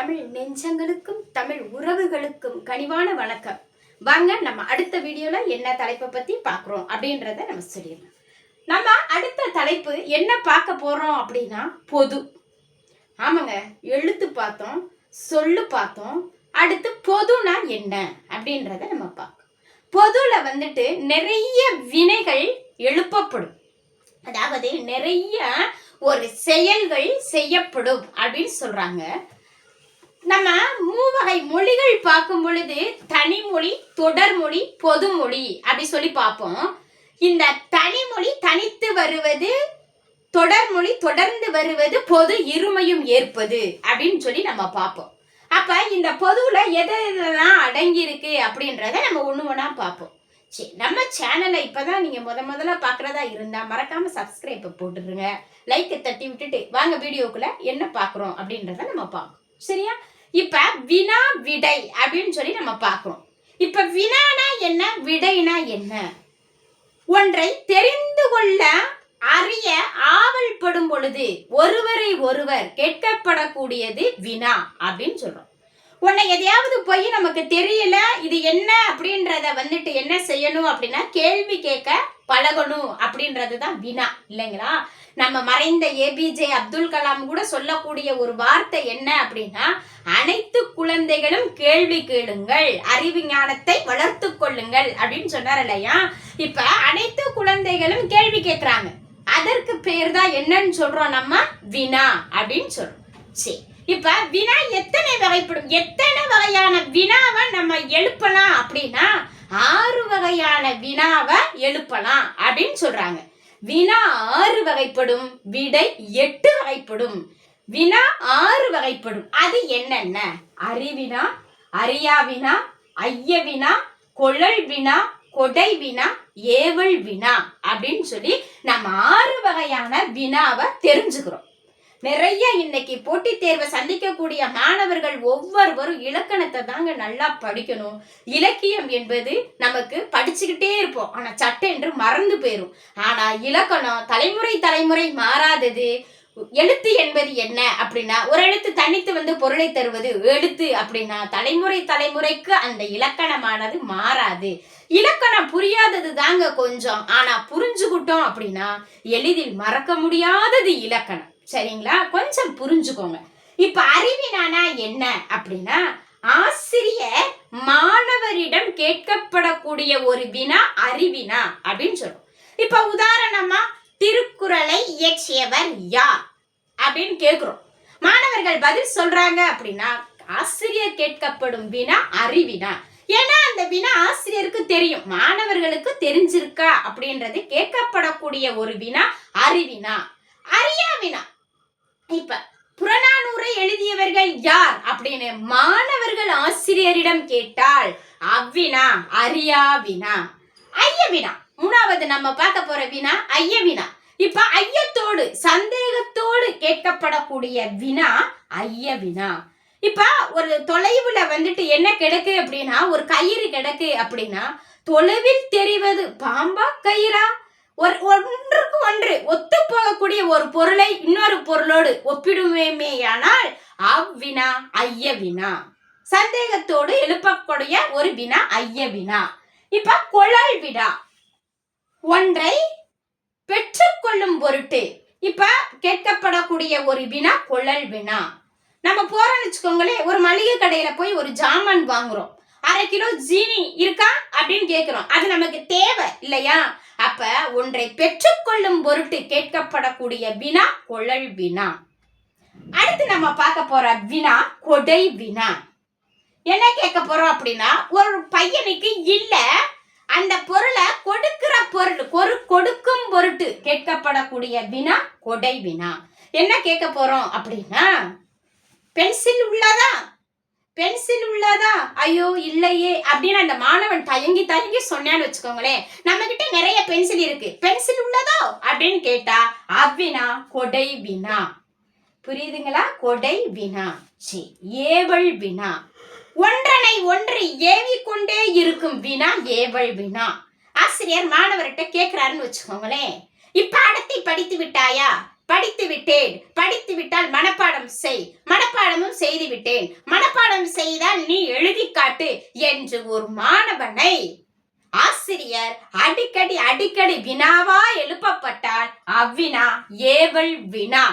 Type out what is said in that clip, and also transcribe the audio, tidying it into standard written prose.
தமிழ் நெஞ்சங்களுக்கும் தமிழ் உறவுகளுக்கும் கனிவான வணக்கம். வாங்க நம்ம அடுத்த வீடியோல என்ன தலைப்பை பத்தி பார்க்குறோம் அப்படின்றத நம்ம சொல்லிடலாம். நம்ம அடுத்த தலைப்பு என்ன பார்க்க போறோம் அப்படின்னா பொது. ஆமாங்க, எழுத்து பார்த்தோம், சொல்லு பார்த்தோம். அடுத்து பொதுனா என்ன அப்படின்றத நம்ம பார்க்கணும். பொதுல வந்துட்டு நிறைய வினைகள் எழுப்பப்படும், அதாவது நிறைய ஒரு செயல்கள் செய்யப்படும் அப்படின்னு சொல்றாங்க. நம்ம மூவகை மொழிகள் பார்க்கும் பொழுது தனிமொழி, தொடர்மொழி, பொதுமொழி அப்படி சொல்லி பார்ப்போம். இந்த தனிமொழி தனித்து வருவது, தொடர்மொழி தொடர்ந்து வருவது, பொது இருமையும் ஏற்பது அப்படின்னு சொல்லி நம்ம பார்ப்போம். அப்ப இந்த பொதுவுல எதெல்லாம் அடங்கி இருக்கு அப்படின்றத நம்ம ஒண்ணு ஒண்ணா பார்ப்போம். சரி, நம்ம சேனலை இப்பதான் நீங்க முதல்ல பாக்குறதா இருந்தா மறக்காம சப்ஸ்கிரைப் போட்டுருங்க, லைக் தட்டி விட்டுட்டு வாங்க வீடியோக்குள்ள என்ன பாக்குறோம் அப்படின்றத நம்ம பார்ப்போம். சரியா? இப்ப வினா விடை அப்படின்னு சொல்லி நம்ம பார்க்கிறோம். இப்ப வினானா என்ன, விடைனா என்ன? ஒன்றை தெரிந்து கொள்ள அறிய ஆவல் படும் பொழுது ஒருவரை ஒருவர் கேட்கப்படக்கூடியது வினா அப்படின்னு சொல்றோம். உன்னை எதையாவது போய் நமக்கு தெரியல இது என்ன அப்படின்றத வந்துட்டு என்ன செய்யணும் அப்படின்னா கேள்வி கேட்க பழகணும் அப்படின்றதுதான் வினா, இல்லைங்களா? நம்ம மறைந்த ஏபிஜே அப்துல் கலாம் கூட சொல்லக்கூடிய ஒரு வார்த்தை என்ன அப்படின்னா, அனைத்து குழந்தைகளும் கேள்வி கேளுங்கள், அறிவு ஞானத்தை வளர்த்து கொள்ளுங்கள் அப்படின்னு சொன்னார் இல்லையா? இப்ப அனைத்து குழந்தைகளும் கேள்வி கேட்கிறாங்க, அதற்கு பேர் தான் என்னன்னு சொல்றோம், நம்ம வினா அப்படின்னு சொல்றோம். சரி, இப்ப வினா எத்தனை வகைப்படும், எத்தனை வகையான வினாவை நம்ம எழுப்பலாம் அப்படின்னா 6 வகையான வினாவை எழுப்பலாம் அப்படின்னு சொல்றாங்க. வினா 6 வகைப்படும், விடை 8 வகைப்படும். வினா 6 வகைப்படும். அது என்னென்ன? அறிவினா, அறியா வினா, ஐய வினா, கொழல் வினா, கொடை வினா, ஏவல் வினா அப்படின்னு சொல்லி நம்ம 6 வகையான வினாவை தெரிஞ்சுக்கிறோம். நிறைய இன்னைக்கு போட்டித் தேர்வை சந்திக்கக்கூடிய மாணவர்கள் ஒவ்வொருவரும் இலக்கணத்தை தாங்க நல்லா படிக்கணும். இலக்கியம் என்பது நமக்கு படிச்சுக்கிட்டே இருப்போம், ஆனா சட்டை என்று மறந்து போயிரும். ஆனா இலக்கணம் தலைமுறை மாறாதது. எழுத்து என்பது என்ன அப்படின்னா, ஒரு எழுத்து தனித்து பொருளை தருவது எழுத்து அப்படின்னா தலைமுறைக்கு அந்த இலக்கணமானது மாறாது. இலக்கணம் புரியாதது தாங்க கொஞ்சம், ஆனா புரிஞ்சுக்கிட்டோம் அப்படின்னா எளிதில் மறக்க முடியாதது இலக்கணம். சரிங்களா? கொஞ்சம் புரிஞ்சுக்கோங்க. இப்ப அறிவினானா என்ன அப்படின்னா, ஆசிரியர் மாணவரிடம் கேட்கப்படக்கூடிய ஒரு வினா அறிவினா அப்படின்னு சொல்றோம். இப்ப உதாரணமா திருக்குறளை இயற்றியவர் யார் அப்படின்னு கேட்கிறோம். மாணவர்கள் பதில் சொல்றாங்க அப்படின்னா ஆசிரியர் கேட்கப்படும் வினா அறிவினா. ஏன்னா அந்த வினா ஆசிரியருக்கு தெரியும், மாணவர்களுக்கு தெரிஞ்சிருக்கா அப்படின்றது கேட்கப்படக்கூடிய ஒரு வினா அறிவினா. அறியா வினா, இப்ப புறநானூரை எழுதியவர்கள் யார் அப்படின்னு மாணவர்கள் ஆசிரியரிடம் கேட்டால் அவ்வினா அறியா வினா. ஐய வினா, மூணாவது நம்ம பார்க்க போற வினா ஐய வினா. இப்ப ஐயத்தோடு சந்தேகத்தோடு கேட்கப்படக்கூடிய வினா ஐய வினா. இப்ப ஒரு தொலைவுல என்ன கிடக்கு அப்படின்னா, ஒரு கயிறு கிடக்கு அப்படின்னா தொலைவில் தெரிவது பாம்பா கயிறா? ஒன்றுக்கு ஒன்று ஒத்து போகக்கூடிய ஒரு பொருளை இன்னொரு பொருளோடு ஒப்பிடுவேமேயானால் அவ்வினா ஐய வினா. சந்தேகத்தோடு எழுப்பக்கூடிய ஒரு வினா ஐய வினா. இப்ப கொழல் வினா, ஒன்றை பெற்றுக்கொள்ளும் பொருட்டு இப்ப கேட்கப்படக்கூடிய ஒரு வினா கொழல் வினா. நம்ம போறோம்னு வச்சுக்கோங்களேன், ஒரு மளிகை கடையில போய் ஒரு ஜாமான் வாங்குறோம், 1/2 கிலோ ஜீனி இருக்கா அப்படின்னு கேட்கிறோம். அது நமக்கு தேவை இல்லையா? அப்ப ஒன்றை பெற்றுக்கொள்ளும் பொருட்டு கேட்கப்படக்கூடிய வினா கொழல் வினா. அடுத்து நம்ம பார்க்க போற வினா கொடை வினா. என்ன கேட்க போறோம் அப்படின்னா, ஒரு பையனுக்கு இல்ல அந்த பொருளை கொடுக்கும் பொருட்டு கேட்கப்படக்கூடிய வினா கொடை வினா. என்ன கேட்க போறோம் அப்படின்னா, பென்சில் உள்ளதா ஐயோ இல்லையே அப்படின்னு அந்த மாணவன் தயங்கி சொன்னான்னு வச்சுக்கோங்களேன், நம்ம கிட்ட நிறைய பென்சில் இருக்கு, பென்சில் உள்ளதோ அப்படின்னு கேட்டா அவ்வினா கொடை வினா. புரியுதுங்களா? கொடை வினா. சரி, ஏவல் வினா, ஒன்றனை ஒன்று ஏவிக்கொண்டே இருக்கும் வினா ஏவல் வினா. ஆசிரியர் மாணவர்கிட்ட கேட்கிறாருன்னு வச்சுக்கோங்களேன், இப்பாடத்தை படித்து விட்டாயா, படித்து விட்டேன், படித்து விட்டால் மனப்பாடம் செய், மனப்பாடமும் செய்து விட்டேன், மனப்பாடம் செய்தால் நீ எழுதி காட்டு என்று ஒரு மாணவனை ஆசிரியர் அடிக்கடி வினாவா எழுப்பப்பட்டால் அவ்வினா ஏவல் வினா.